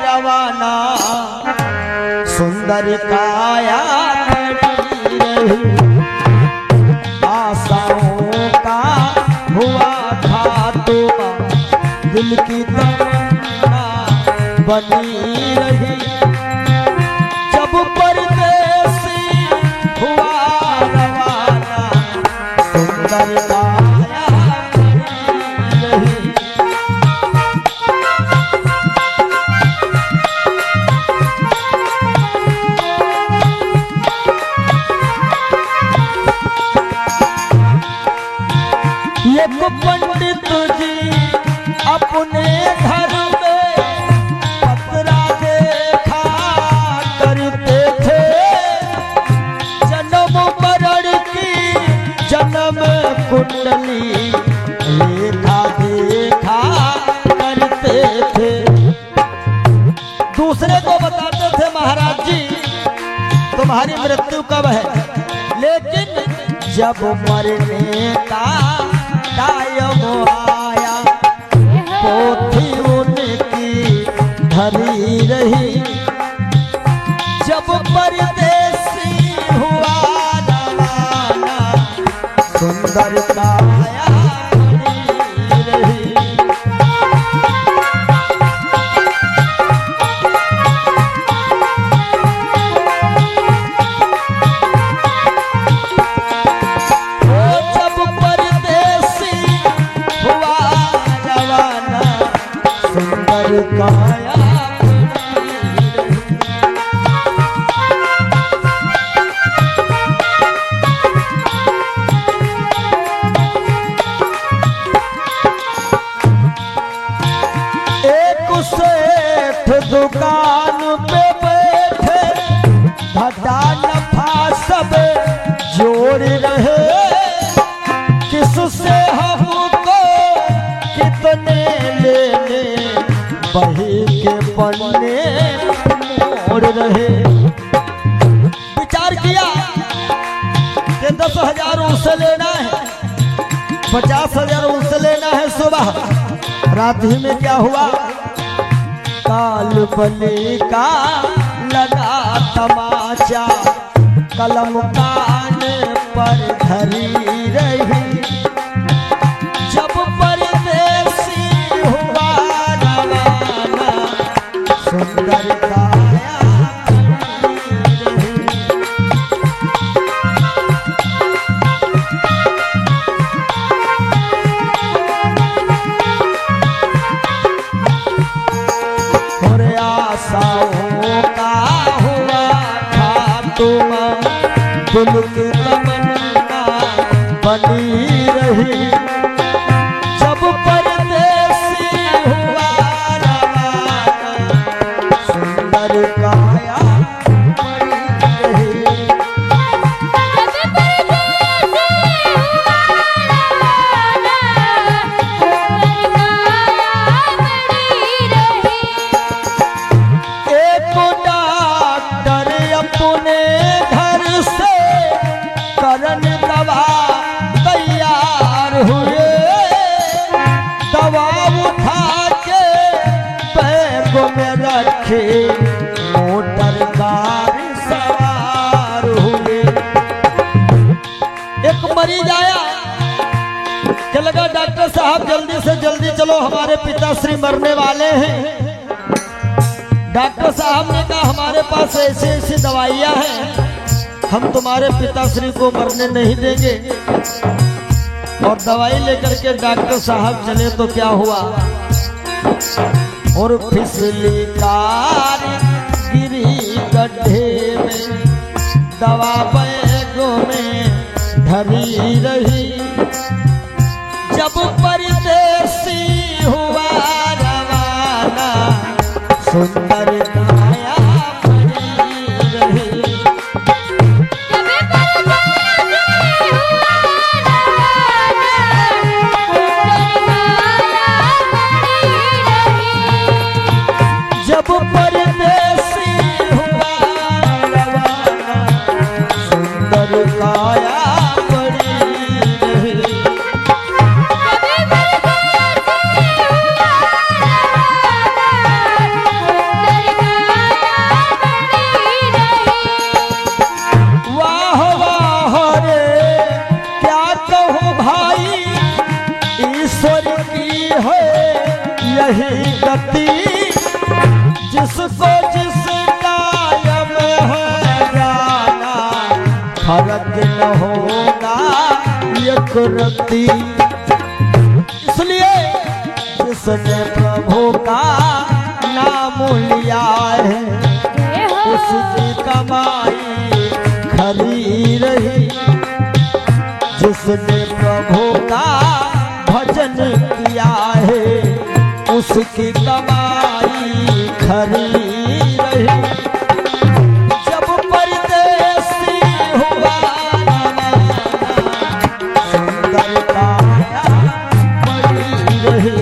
रवाना, सुंदर काया खड़ी रही। आशाओं का हुआ खात्मा, दिल की तमन्ना बनी रही जब परदेसी हुआ रवाना, सुंदर काया खड़ी रही। एक पंडित जी अपने घर में पतरा देखा करते थे, जन्म मरण की जन्म कुंडली लेखा देखा करते थे। दूसरे को बताते थे महाराज जी तुम्हारी मृत्यु कब है, लेकिन जब मरने का टाइम आया पोथी उनकी धरी रही। जब परदेसी हुआ रवाना, सुंदर काया खड़ी रही। काया एक सेठ दुकान पे बैठे, घाटा नफा सब जोड़ रहे। किससे हमको कितने लेने, बही के पन्ने मोड़ रहे। विचार किया कि 10,000 उससे लेना है, 50,000 उससे लेना है। सुबह रात ही में क्या हुआ, काल बली का लगा तमाचा, कलम कान पर धरी रही। जब परदेसी हुआ रवाना, सुंदर काया खड़ी रही। और आशाओं का हुआ खात्मा, दिल की तमन्ना बनी रही जब परदेसी हुआ रवाना, सुंदर काया खड़ी रही। एक डॉक्टर अपने घर से करन दवा तैयार हुए। दवा उठा के बैग में रखे, मोटर कार सवार हुए। एक मरीज आया, क्या लगा डॉक्टर साहब जल्दी से जल्दी चलो, हमारे पिताश्री मरने वाले हैं। डॉक्टर साहब ने कहा हमारे पास ऐसी ऐसी दवाइयां हैं, हम तुम्हारे पिताश्री को मरने नहीं देंगे। और दवाई लेकर के डॉक्टर साहब चले तो क्या हुआ, और फिसली कार गिरी गड्ढे में, दवा बैगों में धरी रही। जब परदेसी हुआ रवाना, सुंदर काया खड़ी रही। रही गति, जिसको जिस कायम है जाना, फर्क न होगा एक रत्ती। इसलिए जिसने प्रभु का नाम लिया है, उसकी कमाई खरी रही। जिसने प्रभु का भजन किया है, उसकी कमाई खरी रही। जब परदेसी हुआ सुंदर काया बनी रही।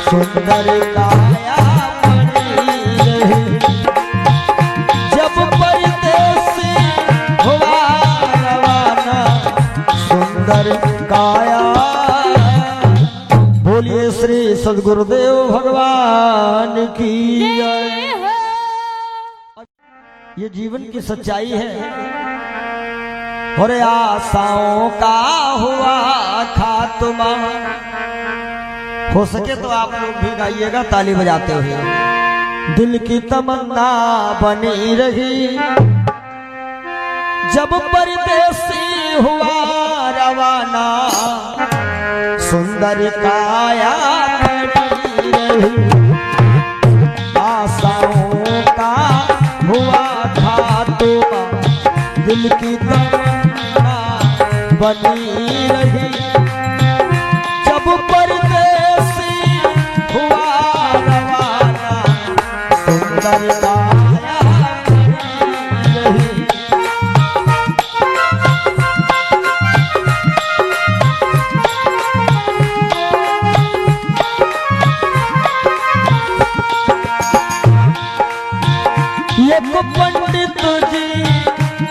सुंदर काया बनी रही। जब परदेसी हुआ रवाना, सुंदर काया। बोलिए श्री सद्गुरुदेव भगवान की जय। ये जीवन की सच्चाई है। और आशाओं का हुआ खात्मा। हो सके तो आप लोग भी गाइएगा ताली बजाते हुए। दिल की तमन्ना बनी रही, जब परदेसी हुआ रवाना, सुंदर काया बनी रही। आशाओं का हुआ खात्मा, दिल की तमन्ना बनी रही। जब परदेसी हुआ रवाना, सुंदर काया बनी रही। एक पंडित जी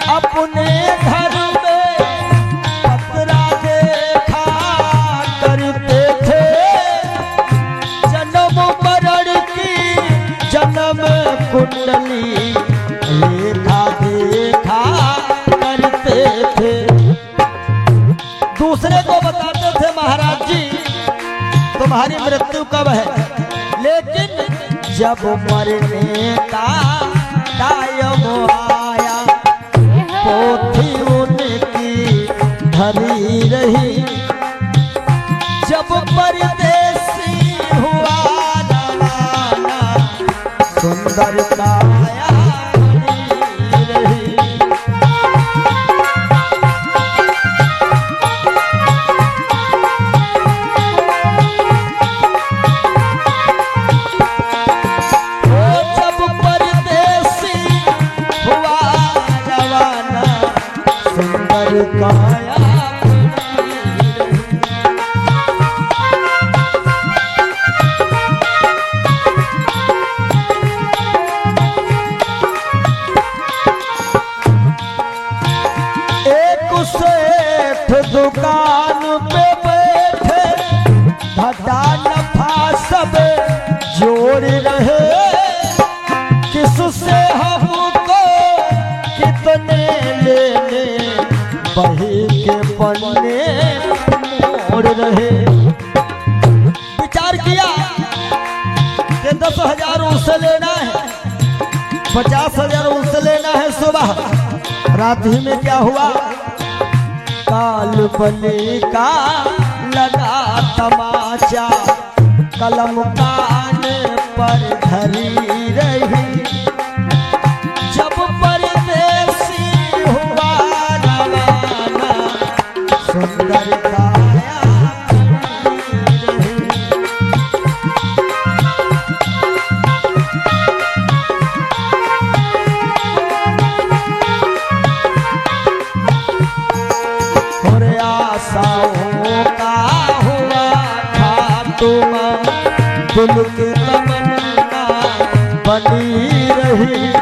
अपने घर में पतरा देखा करते थे। जन्म मरण की जन्म कुंडली लेखा देखा करते थे। दूसरे को बताते थे महाराज जी तुम्हारी मृत्यु कब है, लेकिन जब मरने का टाइम आया, पोथी उनकी धरी रही। जब परदेसी हुआ रवाना, सुंदर काया बनी रही। जब परदेसी हुआ रवाना, सुंदर काया दुकान पे बैठे, घाटा नफा सब जोड़ रहे। किससे हमको कितने लेने, बही के पन्ने मोड़ रहे। विचार किया कि 10,000 उससे लेना है, 50,000 उससे लेना है। सुबह रात ही में क्या हुआ, काल बने का लगा तमाचा, कलम कान पर धरी रही। जब परदेसी हुआ रवाना, सुंदर काया बनी रही। आशाओं का हुआ खात्मा, दिल की तमन्ना बनी रही।